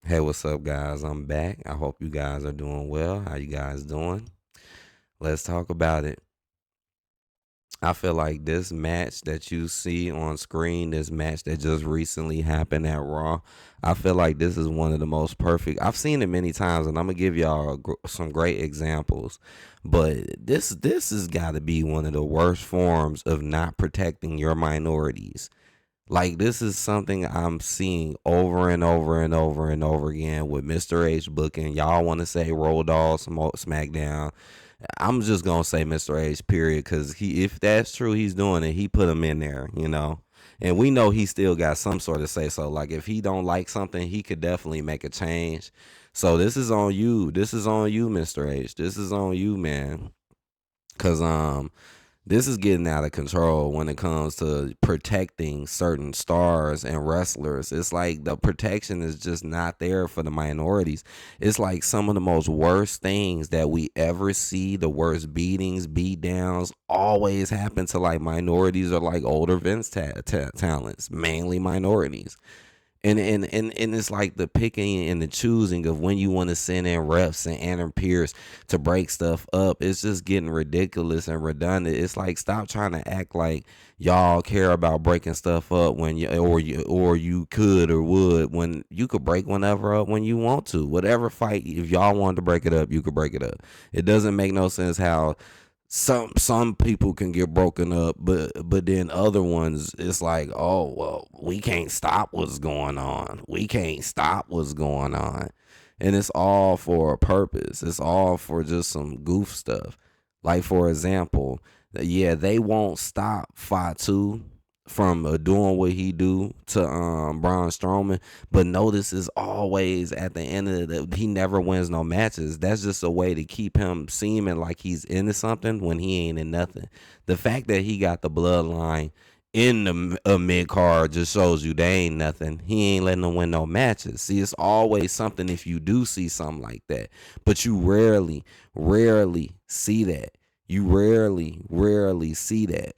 Hey, what's up, guys? I'm back. I hope you guys are doing well. How you guys doing? Let's talk about it. I feel like this match that you see on screen, this match that just recently happened at Raw, I feel like this is one of the most perfect. I've seen it many times, and I'm gonna give y'all some great examples. But this has got to be one of the worst forms of not protecting your minorities. Like this is something I'm seeing over and over and over and over again with Mr. H booking. Y'all want to say Roll Dog SmackDown. I'm just gonna say Mr. H period because if that's true, he's doing it. He put him in there, and we know he still got some sort of say so. Like if he don't like something, he could definitely make a change. So this is on you. This is on you, Mr. H. This is on you, man. Cause this is getting out of control when it comes to protecting certain stars and wrestlers. It's like the protection is just not there for the minorities. It's like some of the most worst things that we ever see, the worst beatings, beat downs, always happen to like minorities or like older Vince talents, mainly minorities. And it's like the picking and the choosing of when you want to send in refs and Aaron Pierce to break stuff up. It's just getting ridiculous and redundant. It's like stop trying to act like y'all care about breaking stuff up when you could or would when you could break whenever up when you want to. Whatever fight, if y'all wanted to break it up, you could break it up. It doesn't make no sense how some people can get broken up, but then other ones it's like, oh well, we can't stop what's going on. We can't stop what's going on. And it's all for a purpose. It's all for just some goof stuff. Like for example, yeah, they won't stop Fatu from doing what he do to Braun Strowman, but notice is always at the end of he never wins no matches. That's just a way to keep him seeming like he's into something when he ain't in nothing. The fact that he got the bloodline in the mid card just shows you they ain't nothing. He ain't letting them win no matches. See, it's always something if you do see something like that, but you rarely see that. You rarely see that.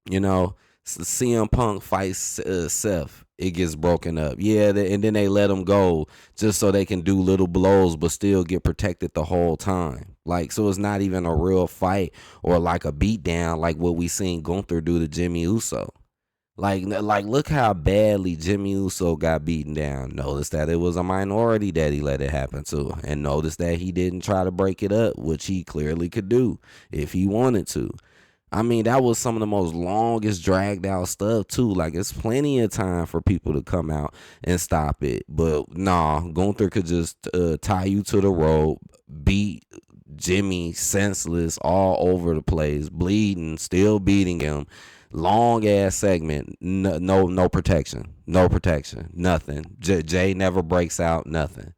You know, CM Punk fights Seth. It gets broken up. Yeah, and then they let him go just so they can do little blows, but still get protected the whole time. Like, so it's not even a real fight or like a beatdown like what we seen Gunther do to Jimmy Uso. Like, look how badly Jimmy Uso got beaten down. Notice that it was a minority that he let it happen to, and notice that he didn't try to break it up, which he clearly could do if he wanted to. I mean, that was some of the most longest dragged out stuff too. Like it's plenty of time for people to come out and stop it. But nah, Gunther could just tie you to the rope, beat Jimmy senseless all over the place, bleeding, still beating him. Long ass segment, no protection, no protection, nothing. Jay never breaks out, nothing.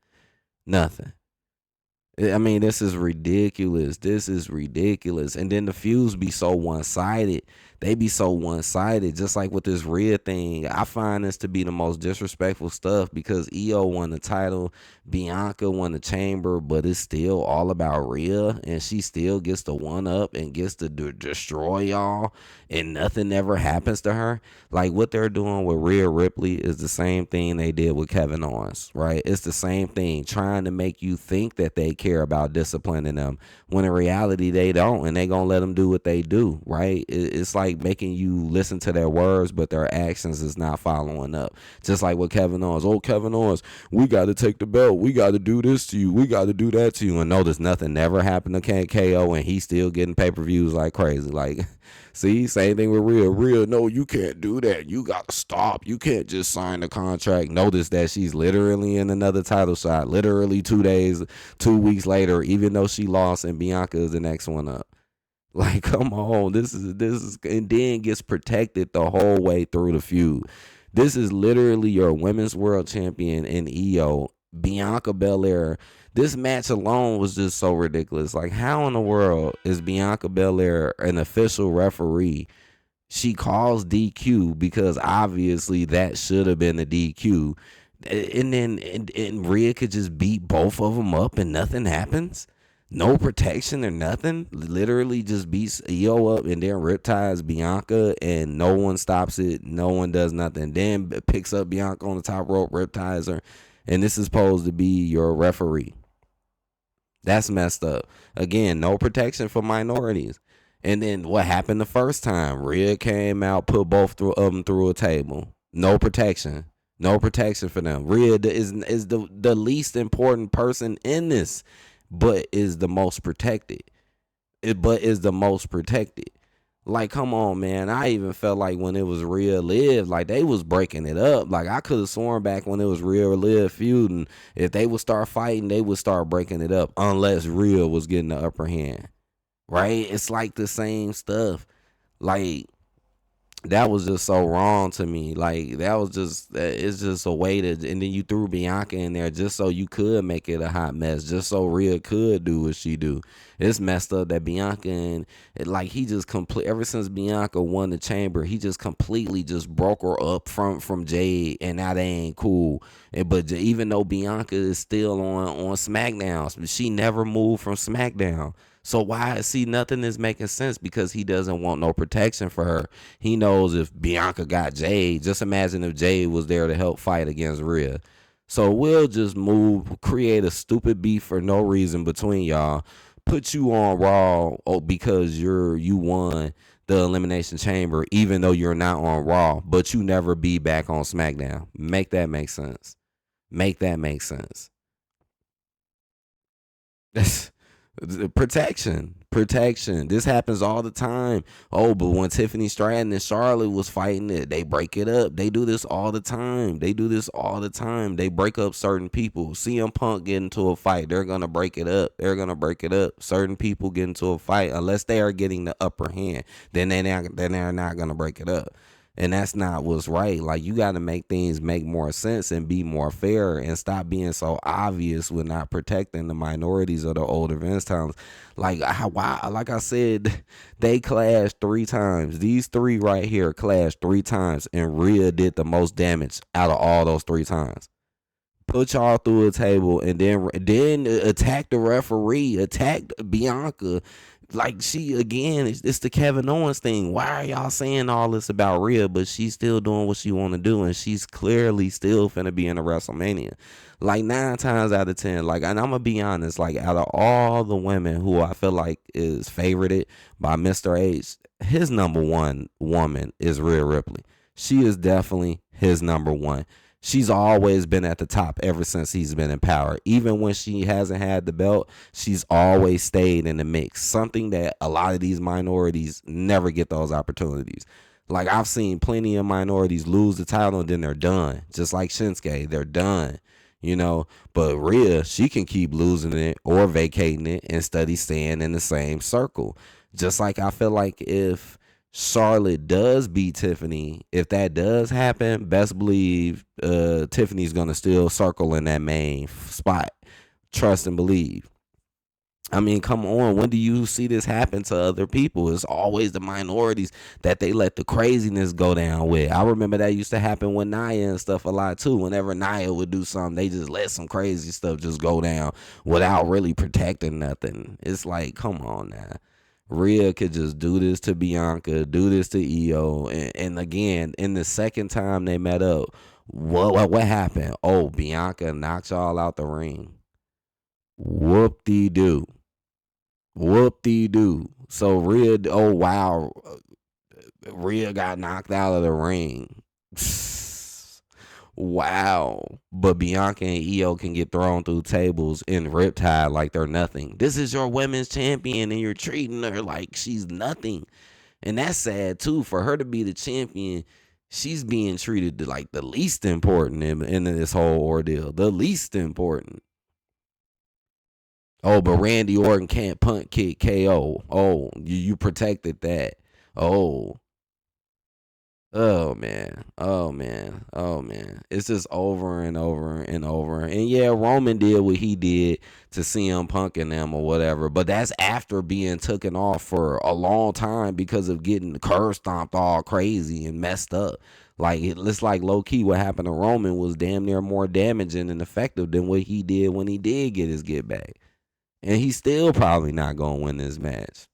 I mean, this is ridiculous. This is ridiculous. And then the feuds be so one sided. They be so one sided. Just like with this Rhea thing, I find this to be the most disrespectful stuff because EO won the title, Bianca won the chamber, but it's still all about Rhea, and she still gets to one up and gets to destroy y'all, and nothing ever happens to her. Like what they're doing with Rhea Ripley is the same thing they did with Kevin Owens, right? It's the same thing, trying to make you think that they care about disciplining them when in reality they don't, and they gonna let them do what they do, right? It's like making you listen to their words, but their actions is not following up. Just like with Kevin Owens. Oh, Kevin Owens, we got to take the belt. We got to do this to you. We got to do that to you. And notice nothing never happened to KO, and he's still getting pay per views like crazy. Like, see, same thing with Rhea. Rhea, no, you can't do that. You got to stop. You can't just sign the contract. Notice that she's literally in another title shot, literally 2 days, 2 weeks later, even though she lost and Bianca is the next one up. Like, come on, this is, and then gets protected the whole way through the feud. This is literally your women's world champion in EO, Bianca Belair. This match alone was just so ridiculous. Like, how in the world is Bianca Belair an official referee? She calls DQ because obviously that should have been a DQ. And then and Rhea could just beat both of them up and nothing happens. No protection or nothing. Literally just beats EO up and then ripties Bianca and no one stops it. No one does nothing. Then picks up Bianca on the top rope, ripties her. and this is supposed to be your referee. That's messed up. Again, no protection for minorities. And then what happened the first time? Rhea came out, put both of them through a table. No protection. No protection for them. Rhea is the least important person in this, but is the most protected. But is the most protected. Like, come on, man. I even felt like when it was Rhea Liv, like they was breaking it up. Like I could have sworn back when it was Rhea Liv feuding, if they would start fighting, they would start breaking it up unless Rhea was getting the upper hand. Right? It's like the same stuff. Like that was just so wrong to me. Like that was just it's just a way to, and then you threw Bianca in there just so you could make it a hot mess, just so Rhea could do what she do. It's messed up that Bianca and like he just complete ever since Bianca won the chamber, he just completely just broke her up from Jade, and now they ain't cool. But even though Bianca is still on SmackDown, she never moved from SmackDown. So why see nothing is making sense because he doesn't want no protection for her. He knows if Bianca got Jade, just imagine if Jade was there to help fight against Rhea. So we'll just create a stupid beef for no reason between y'all, put you on Raw because you won the Elimination Chamber, even though you're not on Raw, but you never be back on SmackDown. Make that make sense. Make that make sense. Protection. This happens all the time. Oh, but when Tiffany Stratton and Charlotte was fighting it, they break it up. They do this all the time. They break up certain people. CM Punk get into a fight, they're gonna break it up. Certain people get into a fight unless they are getting the upper hand, then they're not gonna break it up. And that's not what's right. Like you got to make things make more sense and be more fair and stop being so obvious with not protecting the minorities of the older Vince times. Like like I said, they clashed 3 times. These 3 right here clashed 3 times, and Rhea did the most damage out of all those 3 times. Put y'all through a table and then attack the referee, attack Bianca. Like she again, it's the Kevin Owens thing. Why are y'all saying all this about Rhea, but she's still doing what she want to do, and she's clearly still finna be in a WrestleMania. Like 9 times out of 10, like, and I'm gonna be honest, like out of all the women who I feel like is favorited by Mr. H, his number 1 woman is Rhea Ripley. She is definitely his number 1. She's always been at the top ever since he's been in power. Even when she hasn't had the belt, she's always stayed in the mix. Something that a lot of these minorities never get those opportunities. Like I've seen plenty of minorities lose the title and then they're done. Just like Shinsuke, they're done. But Rhea, she can keep losing it or vacating it and steady staying in the same circle. Just like I feel like if Charlotte does beat Tiffany, if that does happen, best believe Tiffany's gonna still circle in that main spot. Trust and believe. I mean, come on. When do you see this happen to other people? It's always the minorities that they let the craziness go down with. I remember that used to happen with Nia and stuff a lot too. Whenever Nia would do something, they just let some crazy stuff just go down without really protecting nothing. It's like, come on now. Rhea could just do this to Bianca, do this to Io, and again, in the second time they met up, what happened? Oh, Bianca knocked y'all out the ring. Whoop-de-doo. Whoop-de-doo. So Rhea, oh wow, Rhea got knocked out of the ring. Wow. But Bianca and Io can get thrown through tables in Riptide like they're nothing. This is your women's champion and you're treating her like she's nothing. And that's sad too. For her to be the champion, she's being treated like the least important in this whole ordeal. The least important. Oh, but Randy Orton can't punt kick KO. Oh, you protected that. Oh. Oh man, oh man, oh man. It's just over and over and over. And yeah, Roman did what he did to CM Punk and them or whatever, but that's after being taken off for a long time because of getting the curb stomped all crazy and messed up. Like it looks like low key what happened to Roman was damn near more damaging and effective than what he did when he did get his get back. And he's still probably not gonna win this match.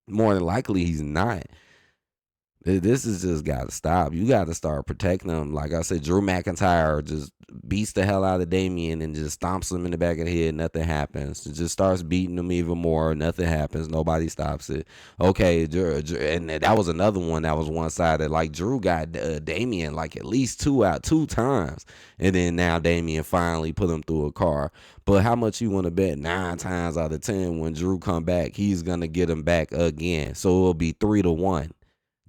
More than likely he's not. This is just got to stop. You got to start protecting them. Like I said, Drew McIntyre just beats the hell out of Damian and just stomps him in the back of the head. Nothing happens. It just starts beating him even more. Nothing happens. Nobody stops it. Okay, and that was another one that was one sided. Like Drew got Damian like at least two times, and then now Damian finally put him through a car. But how much you want to bet 9 times out of 10 when Drew come back, he's gonna get him back again. So it'll be 3-1.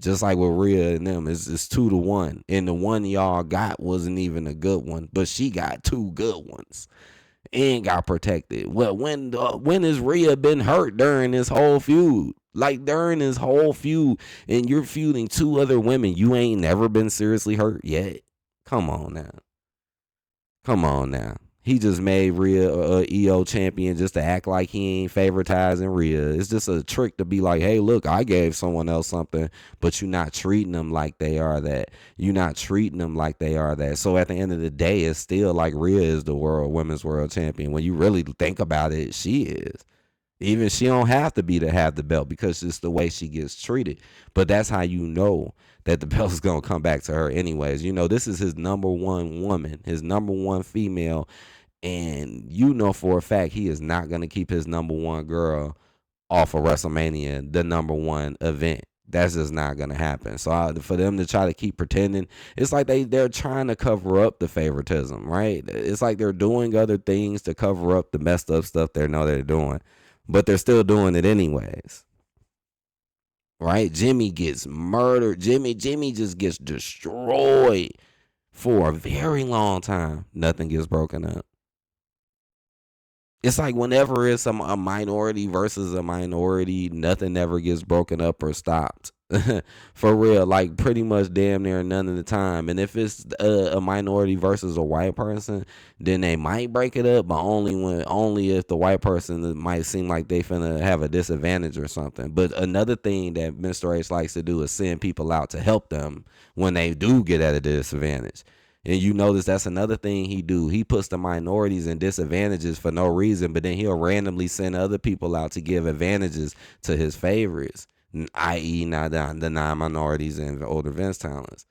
Just like with Rhea and them, it's 2-1. And the one y'all got wasn't even a good one, but she got 2 good ones and got protected. Well, when has Rhea been hurt during this whole feud? Like during this whole feud, and you're feuding 2 other women, you ain't never been seriously hurt yet. Come on now. Come on now. He just made Rhea a EO champion just to act like he ain't favoritizing Rhea. It's just a trick to be like, hey, look, I gave someone else something, but you're not treating them like they are that. You're not treating them like they are that. So at the end of the day, it's still like Rhea is the women's world champion. When you really think about it, she is. Even she don't have to be to have the belt because it's the way she gets treated. But that's how you know that the belt is going to come back to her anyways. You know, this is his number one woman, his number one female. And you know for a fact he is not going to keep his number one girl off of WrestleMania, the number one event. That's just not going to happen. So for them to try to keep pretending, it's like they're trying to cover up the favoritism, right? It's like they're doing other things to cover up the messed up stuff they know they're doing. But they're still doing it anyways. Right? Jimmy gets murdered. Jimmy just gets destroyed for a very long time. Nothing gets broken up. It's like whenever it's a minority versus a minority, nothing ever gets broken up or stopped. For real, like pretty much damn near none of the time. And if it's a minority versus a white person, then they might break it up, but only if the white person might seem like they finna have a disadvantage or something. But another thing that Mr. H likes to do is send people out to help them when they do get at a disadvantage. And you notice that's another thing he do. He puts the minorities in disadvantages for no reason, but then he'll randomly send other people out to give advantages to his favorites, i.e. not the non-minorities and the older Vince talents.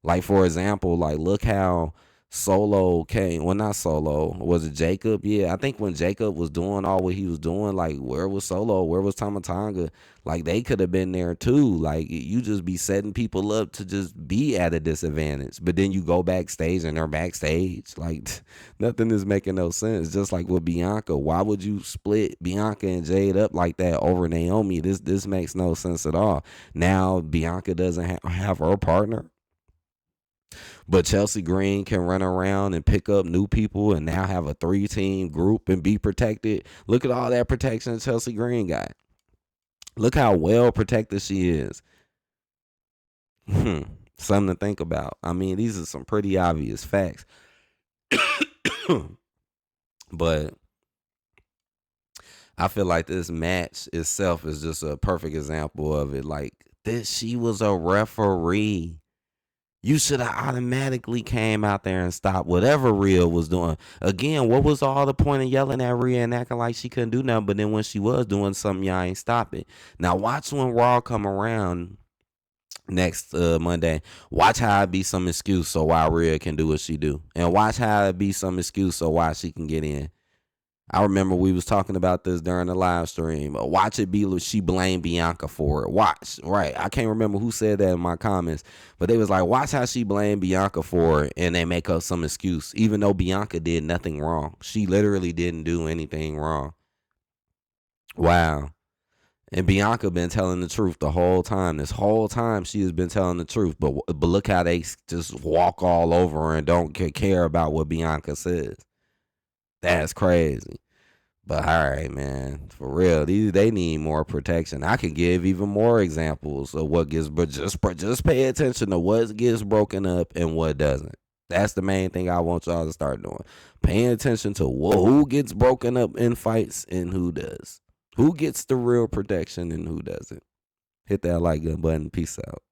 Like, for example, like look how Solo came. Well, not Solo. Was it Jacob? Yeah, I think when Jacob was doing all what he was doing, like where was Solo? Where was Tamatanga? Like they could have been there too. Like you just be setting people up to just be at a disadvantage. But then you go backstage and they're backstage. Like nothing is making no sense. Just like with Bianca. Why would you split Bianca and Jade up like that over Naomi? This makes no sense at all. Now Bianca doesn't have her partner. But Chelsea Green can run around and pick up new people and now have a 3-team group and be protected. Look at all that protection Chelsea Green got. Look how well protected she is. Something to think about. I mean, these are some pretty obvious facts. But I feel like this match itself is just a perfect example of it. Like this, she was a referee. You should have automatically came out there and stopped whatever Rhea was doing. Again, what was all the point of yelling at Rhea and acting like she couldn't do nothing? But then when she was doing something, y'all ain't stop it. Now watch when Raw come around next Monday. Watch how it be some excuse so why Rhea can do what she do. And watch how it be some excuse so why she can get in. I remember we was talking about this during the live stream. Watch it be she blamed Bianca for it. Watch, right? I can't remember who said that in my comments, but they was like, watch how she blamed Bianca for it, and they make up some excuse, even though Bianca did nothing wrong. She literally didn't do anything wrong. Wow. And Bianca been telling the truth the whole time. This whole time she has been telling the truth, but look how they just walk all over her and don't care about what Bianca says. That's crazy. But all right, man, for real, they need more protection. I can give even more examples of what gets, but just pay attention to what gets broken up and what doesn't. That's the main thing I want y'all to start doing. Paying attention to who gets broken up in fights and who does. Who gets the real protection and who doesn't. Hit that like button. Peace out.